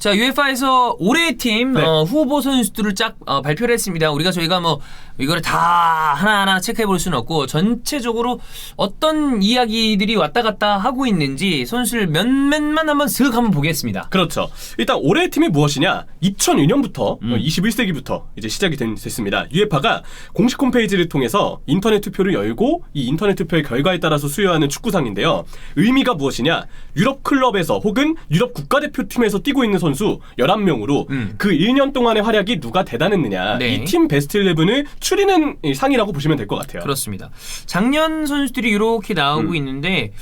자, UEFA에서 올해의 팀 네. 후보 선수들을 쫙 발표를 했습니다. 저희가 뭐 이거를 다 하나하나 체크해 볼 수는 없고 전체적으로 어떤 이야기들이 왔다 갔다 하고 있는지 선수를 몇몇만 한번 슥 한번 보겠습니다. 그렇죠. 일단 올해의 팀이 무엇이냐? 2002년부터 21세기부터 이제 시작이 됐습니다. UEFA가 공식 홈페이지를 통해서 인터넷 투표를 열고 이 인터넷 투표의 결과에 따라서 수여하는 축구상인데요. 의미가 무엇이냐? 유럽 클럽에서 혹은 유럽 국가대표팀에서 뛰고 있는 선수 11명으로 그 1년 동안의 활약이 누가 대단했느냐. 네. 이 팀 베스트 11을 추리는 상이라고 보시면 될 것 같아요. 그렇습니다. 작년 선수들이 이렇게 나오고 있는데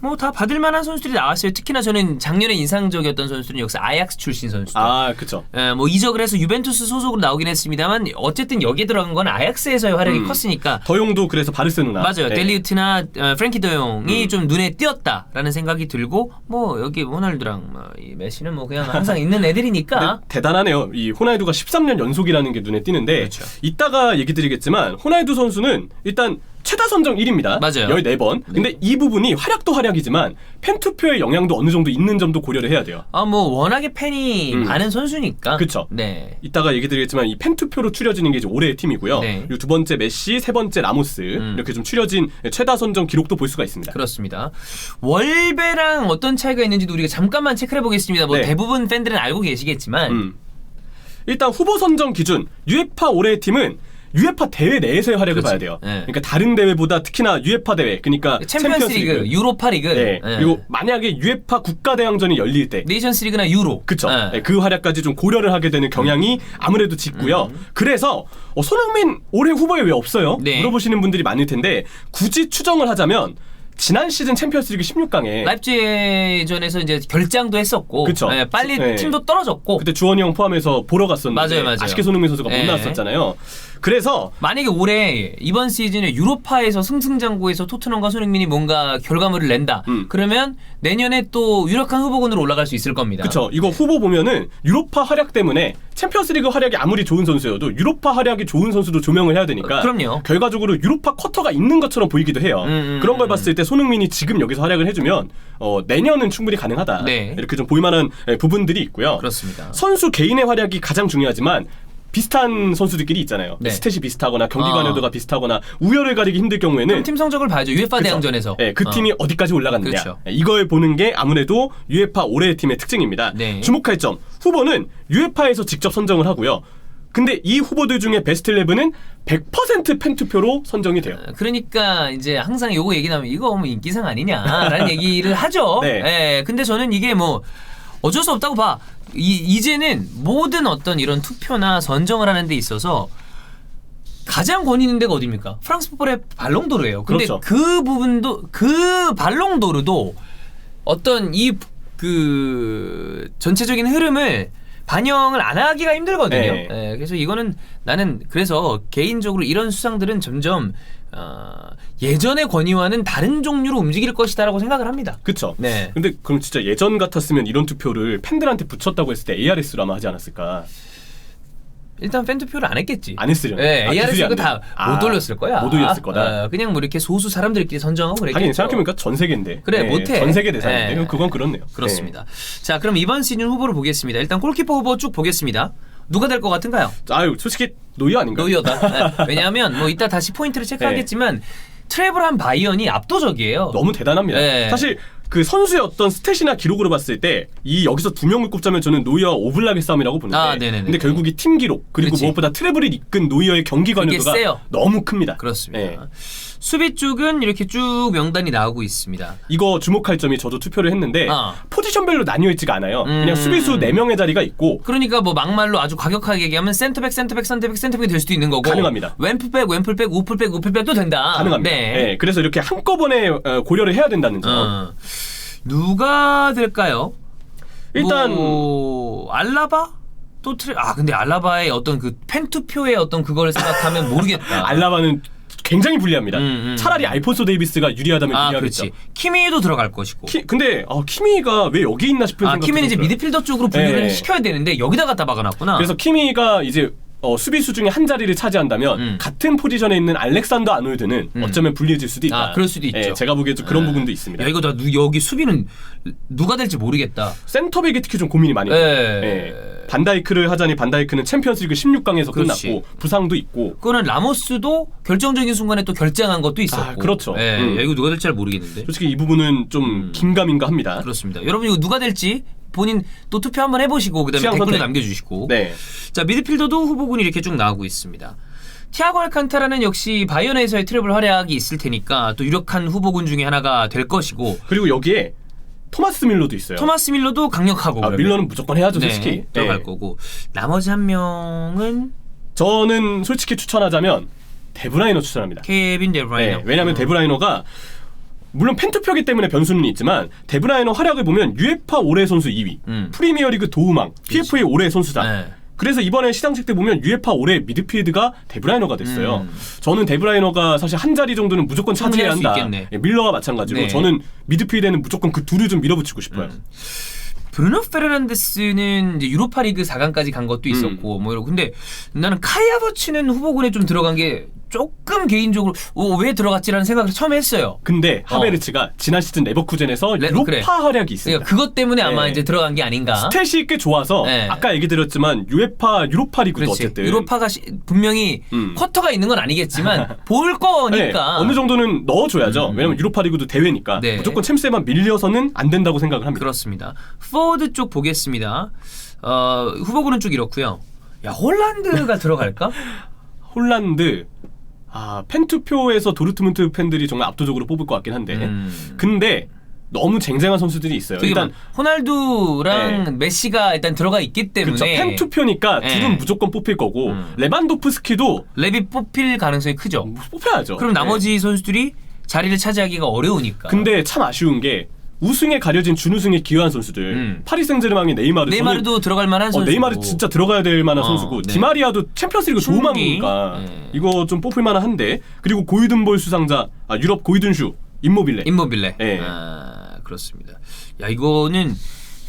뭐 다 받을 만한 선수들이 나왔어요. 특히나 저는 작년에 인상적이었던 선수들은 역시 아약스 출신 선수들. 아, 그렇죠. 뭐 이적을 해서 유벤투스 소속으로 나오긴 했습니다만 어쨌든 여기에 들어간 건 아약스에서의 활약이 컸으니까. 더용도 그래서 바르셀로나. 맞아요. 네. 델리우트나 프랭키 더용이 좀 눈에 띄었다라는 생각이 들고 뭐 여기 호날두랑 이 메시는 뭐 그냥 항상 있는 애들이니까. 대단하네요. 이 호날두가 13년 연속이라는 게 눈에 띄는데 그렇죠. 이따가 얘기 드리겠지만 호날두 선수는 일단 최다 선정 1위입니다. 맞아요. 14번. 근데 이 부분이 활약도 활약이지만 팬투표의 영향도 어느 정도 있는 점도 고려를 해야 돼요. 뭐 워낙에 팬이 많은 선수니까. 그쵸. 네. 이따가 얘기 드리겠지만 이 팬투표로 추려지는 게 이제 올해의 팀이고요. 네. 그리고 두 번째 메시, 세 번째 라모스 이렇게 좀 추려진 최다 선정 기록도 볼 수가 있습니다. 그렇습니다. 월배랑 어떤 차이가 있는지도 우리가 잠깐만 체크해 보겠습니다. 뭐 네. 대부분 팬들은 알고 계시겠지만 일단 후보 선정 기준 유에파 올해의 팀은 유에파 대회 내에서의 활약을 그렇지. 봐야 돼요. 네. 그러니까 다른 대회보다 특히나 유에파 대회, 그러니까 챔피언스리그, 유로파리그, 네. 그리고 만약에 유에파 국가대항전이 열릴 때, 네이션스리그나 유로. 그쵸. 네. 네, 그 활약까지 좀 고려를 하게 되는 경향이 아무래도 짙고요. 그래서 손흥민 올해 후보에 왜 없어요? 네. 물어보시는 분들이 많을 텐데 굳이 추정을 하자면 지난 시즌 챔피언스리그 16강에 라이프치히전에서 이제 결장도 했었고, 그쵸. 네, 빨리 네. 팀도 떨어졌고. 그때 주원이 형 포함해서 보러 갔었는데 맞아요. 아쉽게 손흥민 선수가 못 네. 나왔었잖아요. 그래서 만약에 올해 이번 시즌에 유로파에서 승승장구해서 토트넘과 손흥민이 뭔가 결과물을 낸다. 그러면 내년에 또 유력한 후보군으로 올라갈 수 있을 겁니다. 그쵸. 이거 후보 보면은 유로파 활약 때문에 챔피언스리그 활약이 아무리 좋은 선수여도 유로파 활약이 좋은 선수도 조명을 해야 되니까 그럼요. 결과적으로 유로파 쿼터가 있는 것처럼 보이기도 해요. 그런 걸 봤을 때 손흥민이 지금 여기서 활약을 해주면 내년은 충분히 가능하다. 네. 이렇게 좀 볼만한 부분들이 있고요. 그렇습니다. 선수 개인의 활약이 가장 중요하지만 비슷한 선수들끼리 있잖아요. 네. 스탯이 비슷하거나 경기 관여도가 비슷하거나 우열을 가리기 힘들 경우에는 팀 성적을 봐야죠. UEFA 대항전에서. 네, 그 팀이 어디까지 올라갔느냐. 그렇죠. 이걸 보는 게 아무래도 유에파 올해의 팀의 특징입니다. 네. 주목할 점. 후보는 유에파에서 직접 선정을 하고요. 근데 이 후보들 중에 베스트 11은 100% 팬투표로 선정이 돼요. 그러니까 이제 항상 요거 얘기 나오면 이거 뭐 인기상 아니냐라는 얘기를 하죠. 네. 예, 근데 저는 이게 뭐 어쩔 수 없다고 봐. 이제는 모든 어떤 이런 투표나 선정을 하는 데 있어서 가장 권위 있는 데가 어디입니까? 프랑스 풋볼의 발롱도르예요. 근데 그렇죠. 그 부분도 그 발롱도르도 어떤 그 전체적인 흐름을 반영을 안 하기가 힘들거든요. 네. 예, 그래서 이거는 나는 그래서 개인적으로 이런 수상들은 점점 예전의 권위와는 다른 종류로 움직일 것이다라고 생각을 합니다. 그쵸. 네. 근데 그럼 진짜 예전 같았으면 이런 투표를 팬들한테 붙였다고 했을 때 ARS로 아마 하지 않았을까? 일단 팬 투표를 안 했겠지. 안 했으려나? 네, 기술이 ARS 안 거 돼. 다 못 돌렸을 거야. 못 돌렸을 거다. 그냥 뭐 이렇게 소수 사람들끼리 선정하고 그랬겠죠. 하긴 생각해보니까 전 세계인데. 그래, 못해. 전 세계 대상인데. 네. 그건 그렇네요. 그렇습니다. 자, 그럼 이번 시즌 후보를 보겠습니다. 일단 골키퍼 후보 쭉 보겠습니다. 누가 될 것 같은가요? 아유, 솔직히 노이어 아닌가요? 노이어다. 네. 왜냐하면 뭐 이따 다시 포인트를 체크하겠지만 트래블한 바이언이 압도적이에요. 너무 대단합니다. 네. 사실 그 선수의 어떤 스탯이나 기록으로 봤을 때 이 여기서 두 명을 꼽자면 저는 노이어와 오블락의 싸움이라고 보는데 네네네. 근데 결국 이 팀 기록 그리고 그렇지. 무엇보다 트래블을 이끈 노이어의 경기 관여도가 세요. 너무 큽니다. 그렇습니다. 네. 수비 쪽은 이렇게 쭉 명단이 나오고 있습니다. 이거 주목할 점이 저도 투표를 했는데 포지션별로 나뉘어 있지가 않아요. 그냥 수비수 4명의 자리가 있고 그러니까 뭐 막말로 아주 과격하게 얘기하면 센터백 될 수도 있는 거고 가능합니다. 왼풀백, 우풀백도 된다. 가능합니다. 네. 네, 그래서 이렇게 한꺼번에 고려를 해야 된다는 점. 누가 될까요? 일단 뭐 알라바? 또 근데 알라바의 어떤 그 팬투표의 어떤 그거를 생각하면 모르겠다. 알라바는 굉장히 불리합니다. 차라리 알폰소 데이비스가 유리하다면 유리하겠죠. 그렇지. 키미도 들어갈 것이고. 근데 키미가 왜 여기 있나 싶은 생각이 키미는 이제 들어요. 미드필더 쪽으로 분류를 네. 시켜야 되는데 여기다 갖다 박아놨구나. 그래서 키미가 이제 수비수 중에 한 자리를 차지한다면 같은 포지션에 있는 알렉산더 아놀드는 어쩌면 불리해질 수도 있다. 그럴 수도 있죠. 제가 보기에 좀 그런 부분도 있습니다. 야 이거 여기 수비는 누가 될지 모르겠다. 센터백이 특히 좀 고민이 많이 돼요. 반다이크를 하자니 반다이크는 챔피언스리그 16강에서 그렇지. 끝났고 부상도 있고. 그거는 라모스도 결정적인 순간에 또 결정한 것도 있었고. 그렇죠. 야, 이거 누가 될지 잘 모르겠는데. 솔직히 이 부분은 좀 긴가민가 합니다. 그렇습니다. 여러분 이거 누가 될지 본인 또 투표 한번 해보시고 그다음에 댓글로 선택. 남겨주시고. 네. 자 미드필더도 후보군이 이렇게 쭉 나오고 있습니다. 티아고 알칸타라는 역시 바이언에서의 트래블 활약이 있을 테니까 또 유력한 후보군 중에 하나가 될 것이고. 그리고 여기에 토마스 밀러도 있어요. 토마스 밀러도 강력하고. 밀러는 무조건 해야죠, 솔직히. 네, 들어갈 거고. 나머지 한 명은 저는 솔직히 추천하자면 데브라이너 추천합니다. 케빈 데브라이너. 왜냐하면 데브라이너가 물론 팬투표기 때문에 변수는 있지만 데브라이너 활약을 보면 유에파 올해 선수 2위, 프리미어리그 도우망, PFA 올해 선수다. 네. 그래서 이번에 시상식 때 보면 유에파 올해 미드필드가 데브라이너가 됐어요. 저는 데브라이너가 사실 한 자리 정도는 무조건 차지해야 충분히 한다. 할수 있겠네. 밀러와 마찬가지로 네. 저는 미드필드에는 무조건 그 둘을 좀 밀어붙이고 싶어요. 브루노 페르난데스는 이제 유로파리그 4강까지 간 것도 있었고 뭐 이러고 근데 나는 카이 하버츠는 후보군에 좀 들어간 게 조금 개인적으로 왜 들어갔지라는 생각을 처음 했어요. 근데 하베르츠가 지난 시즌 레버쿠젠에서 유로파 그래. 활약이 있습니다. 그러니까 그것 때문에 아마 네. 이제 들어간 게 아닌가. 스탯이 꽤 좋아서 네. 아까 얘기 드렸지만 유로파 리그도 그렇지. 어쨌든 유로파가 분명히 쿼터가 있는 건 아니겠지만 볼 거니까 네, 어느 정도는 넣어줘야죠. 왜냐면 유로파 리그도 대회니까 네. 무조건 챔스에만 밀려서는 안 된다고 생각을 합니다. 그렇습니다. 포워드 쪽 보겠습니다. 후보군은 쭉 이렇고요. 야 홀란드가 들어갈까? 홀란드 팬투표에서 도르트문트 팬들이 정말 압도적으로 뽑을 것 같긴 한데 근데 너무 쟁쟁한 선수들이 있어요. 일단 호날두랑 네. 메시가 일단 들어가 있기 때문에 그렇죠. 팬투표니까 네. 둘은 무조건 뽑힐 거고 레반도프스키도 랩이 뽑힐 가능성이 크죠. 뽑혀야죠. 그럼 나머지 선수들이 자리를 차지하기가 어려우니까. 근데 참 아쉬운 게 우승에 가려진 준우승에 기여한 선수들 파리 생제르맹의 네이마르도 들어갈 만한 선수. 네이마르 진짜 들어가야 될 만한 선수고 네. 디마리아도 챔피언스리그 도움하니까 이거 좀 뽑힐 만한데 그리고 고이든볼 수상자 유럽 고이든슈 임모빌레. 네. 그렇습니다. 야 이거는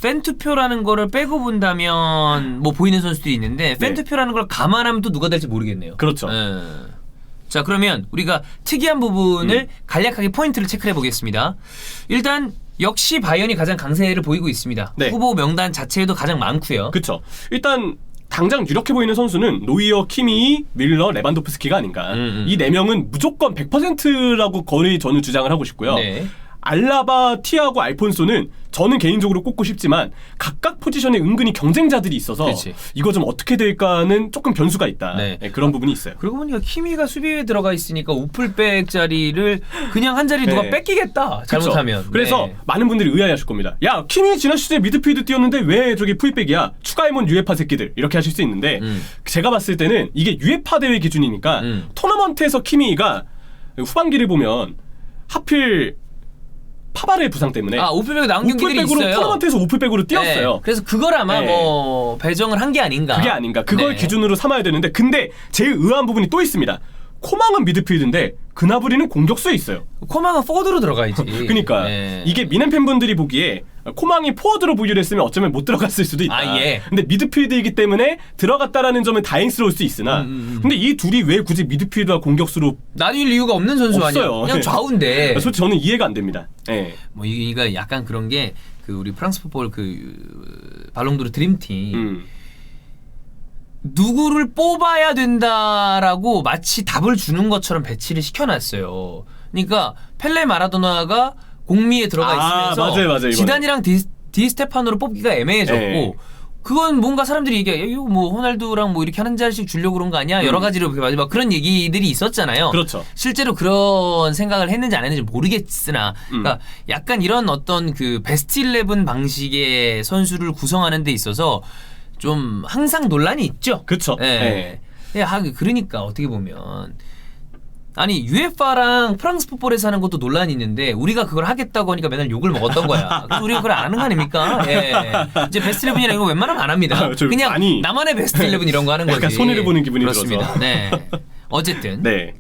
팬투표라는 거를 빼고 본다면 뭐 보이는 선수들이 있는데 팬투표라는 걸 감안하면 또 누가 될지 모르겠네요. 그렇죠. 자 그러면 우리가 특이한 부분을 간략하게 포인트를 체크해 보겠습니다. 일단 역시 바이언이 가장 강세를 보이고 있습니다. 네. 후보 명단 자체에도 가장 많고요. 그렇죠. 일단 당장 유력해 보이는 선수는 노이어, 키미히, 밀러, 레반도프스키가 아닌가. 이 네 명은 무조건 100%라고 거의 저는 주장을 하고 싶고요. 네. 알라바, 티아고, 알폰소는 저는 개인적으로 꼽고 싶지만 각각 포지션에 은근히 경쟁자들이 있어서 그치. 이거 좀 어떻게 될까는 조금 변수가 있다. 네. 그런 부분이 있어요. 그러고 보니까 키미가 수비에 들어가 있으니까 우풀백 자리를 그냥 한 자리 누가 네. 뺏기겠다 잘못하면. 그쵸? 그래서 네. 많은 분들이 의아해하실 겁니다. 야 키미 지난 시즌에 미드필드 뛰었는데 왜 저기 풀백이야? 추가해몬 유에파 새끼들 이렇게 하실 수 있는데 제가 봤을 때는 이게 유에파 대회 기준이니까 토너먼트에서 키미가 후반기를 보면 하필 파바르의 부상 때문에 우풀백으로 나온 경기들이 우풀백으로 있어요. 토너먼트에서 우풀백으로 뛰었어요. 네. 그래서 그걸 아마 네. 뭐 배정을 한 게 아닌가. 그게 아닌가. 그걸 네. 기준으로 삼아야 되는데 근데 제일 의아한 부분이 또 있습니다. 코망은 미드필드인데 그나브리는 공격수에 있어요. 코망은 포워드로 들어가야지. 그러니까 네. 이게 미넨 팬분들이 보기에 코망이 포워드로 분류를 했으면 어쩌면 못 들어갔을 수도 있다. 예. 근데 미드필드이기 때문에 들어갔다라는 점은 다행스러울 수 있으나 근데 이 둘이 왜 굳이 미드필드와 공격수로 나뉠 이유가 없는 선수 아니야. 없어요. 그냥 네. 좌우인데. 솔직히 저는 이해가 안 됩니다. 네. 뭐 이거 약간 그런 게 그 우리 프랑스 풋볼 그 발롱도르 드림팀 누구를 뽑아야 된다라고 마치 답을 주는 것처럼 배치를 시켜놨어요. 그러니까 펠레 마라도나가 공미에 들어가 있으면서 맞아요, 이번에. 지단이랑 디스테파노를 뽑기가 애매해졌고 네. 그건 뭔가 사람들이 얘기해 이거 뭐 호날두랑 뭐 이렇게 한 자리씩 주려고 그런 거 아니야? 여러 가지로 막 그런 얘기들이 있었잖아요. 그렇죠. 실제로 그런 생각을 했는지 안 했는지 모르겠으나 그러니까 약간 이런 어떤 그 베스트 11 방식의 선수를 구성하는 데 있어서 좀 항상 논란이 있죠. 그렇죠. 예. 그러니까 어떻게 보면 아니 UEFA랑 프랑스 풋볼에서 하는 것도 논란이 있는데 우리가 그걸 하겠다고 하니까 맨날 욕을 먹었던 거야. 그래서 우리가 그걸 안 하는 거 아닙니까? 예. 이제 베스트 11이랑 이거 웬만하면 안 합니다. 그냥 많이 나만의 베스트 11 이런 거 하는 거지. 약간 손해를 보는 기분이 그렇습니다. 들어서. 네. 어쨌든 네.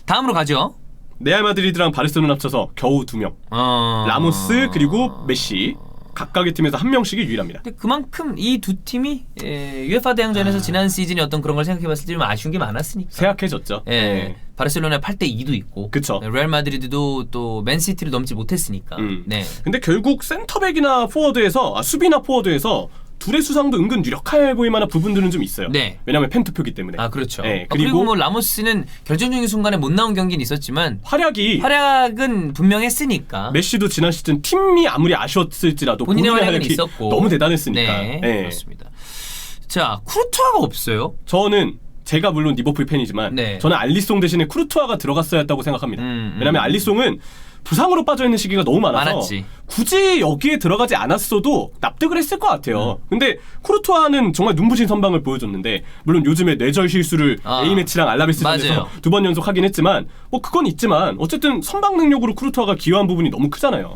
다음으로 가죠. 레알 마드리드랑 바르셀로나 합쳐서 겨우 2명. 라모스 그리고 메시. 각각의 팀에서 한 명씩이 유일합니다. 근데 그만큼 이 두 팀이 UEFA 대항전에서 지난 시즌에 어떤 그런 걸 생각해봤을 때 좀 아쉬운 게 많았으니까. 쇠약해졌죠. 예. 바르셀로나 8대2도 있고. 그쵸. 레알 마드리드도 또 맨시티를 넘지 못했으니까. 네. 근데 결국 센터백이나 포워드에서 수비나 포워드에서 둘의 수상도 은근 유력해 보일 만한 부분들은 좀 있어요. 네. 왜냐하면 팬투표기 때문에. 아 그렇죠. 네, 그리고 뭐 라모스는 결정적인 순간에 못 나온 경기는 있었지만 활약은 분명했으니까. 메시도 지난 시즌 팀이 아무리 아쉬웠을지라도 본인의 본인의 활약은 활약이 있었고 너무 대단했으니까. 네, 네. 그렇습니다. 자 쿠르투아가 없어요. 저는 제가 물론 리버풀 팬이지만 네. 저는 알리송 대신에 쿠르투아가 들어갔어야 했다고 생각합니다. 왜냐하면 알리송은 부상으로 빠져있는 시기가 너무 많았지. 굳이 여기에 들어가지 않았어도 납득을 했을 것 같아요. 근데 쿠르투아는 정말 눈부신 선방을 보여줬는데 물론 요즘에 뇌절 실수를 A매치랑 알라베스전에서 2번 연속 하긴 했지만 뭐 그건 있지만 어쨌든 선방 능력으로 쿠르투아가 기여한 부분이 너무 크잖아요.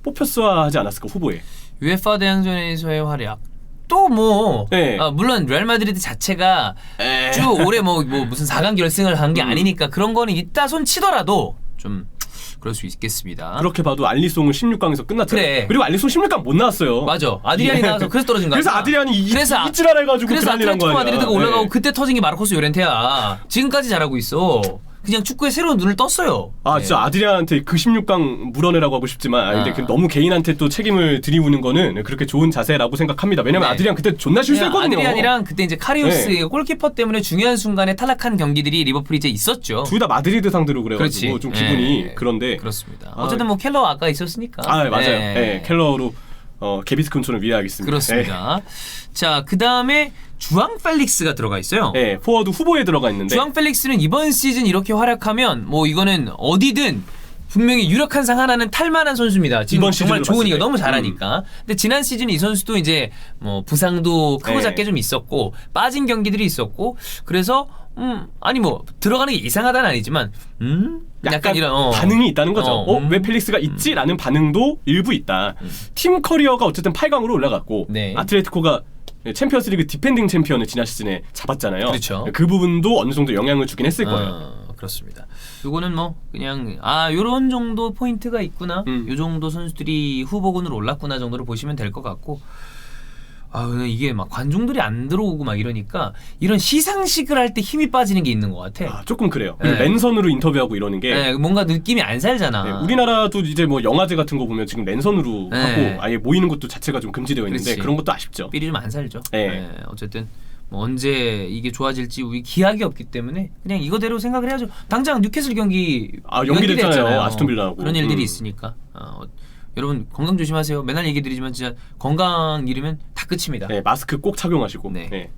뽑혔어야 하지 않았을까 후보에. UEFA 대항전에서의 활약 또 뭐 네. 물론 레알 마드리드 자체가 쭉 올해 뭐 무슨 4강 결승을 간 게 아니니까 그런 거는 이따 손 치더라도 좀 그럴 수 있겠습니다. 그렇게 봐도 알리송은 16강에서 끝났잖아요. 그래. 그리고 알리송 16강 못 나왔어요. 맞아. 아드리안이 나와서 그래서 떨어진 거야. 그래서 아드리안이 이지랄 해가지고 그래서 난리난 아틀레티코 거야. 마드리드가 올라가고 그때 터진 게 마르코스 요렌테야. 지금까지 잘하고 있어. 그냥 축구에 새로운 눈을 떴어요. 진짜 아드리안한테 그 16강 물어내라고 하고 싶지만 근데 너무 개인한테 또 책임을 들이우는 거는 그렇게 좋은 자세라고 생각합니다. 왜냐면 아드리안 그때 존나 실수했거든요. 아드리안이랑 그때 이제 카리우스 골키퍼 때문에 중요한 순간에 탈락한 경기들이 리버풀이 이제 있었죠. 둘 다 마드리드 상대로 그래가지고 좀 기분이 그런데 그렇습니다. 어쨌든 뭐 켈러 아까 있었으니까. 맞아요. 켈러로 게비스콘초를 위하겠습니다. 그렇습니다. 자, 그 다음에 주앙 펠릭스가 들어가 있어요. 네, 포워드 후보에 들어가 있는데 주앙 펠릭스는 이번 시즌 이렇게 활약하면 뭐 이거는 어디든 분명히 유력한 상 하나는 탈만한 선수입니다. 지금 이번 정말 시즌으로 좋으니까 봤을 때. 너무 잘하니까. 근데 지난 시즌 이 선수도 이제 뭐 부상도 크고 작게 좀 있었고 빠진 경기들이 있었고 그래서 아니 뭐 들어가는 게 이상하다는 아니지만 약간 이런 반응이 있다는 거죠. 왜 펠릭스가 있지라는 반응도 일부 있다. 팀 커리어가 어쨌든 8강으로 올라갔고 네. 아틀레티코가 챔피언스리그 디펜딩 챔피언을 지난 시즌에 잡았잖아요. 그렇죠. 그 부분도 어느 정도 영향을 주긴 했을 거예요. 그렇습니다. 요거는 뭐 그냥 요런 정도 포인트가 있구나. 요 정도 선수들이 후보군으로 올랐구나 정도로 보시면 될 것 같고. 이게 막 관중들이 안 들어오고 막 이러니까 이런 시상식을 할 때 힘이 빠지는 게 있는 것 같아. 조금 그래요. 그리고 랜선으로 인터뷰하고 이러는 게 뭔가 느낌이 안 살잖아. 우리나라도 이제 뭐 영화제 같은 거 보면 지금 랜선으로 하고 아예 모이는 것도 자체가 좀 금지되어 있는데 그렇지. 그런 것도 아쉽죠. 삘이 좀 안 살죠. 어쨌든 뭐 언제 이게 좋아질지 우리 기약이 없기 때문에 그냥 이거대로 생각을 해야죠. 당장 뉴캐슬 경기 연기됐잖아요. 아스톤 빌라하고 그런 일들이 있으니까. 여러분 건강 조심하세요. 맨날 얘기 드리지만 진짜 건강 잃으면 다 끝입니다. 마스크 꼭 착용하시고. 네.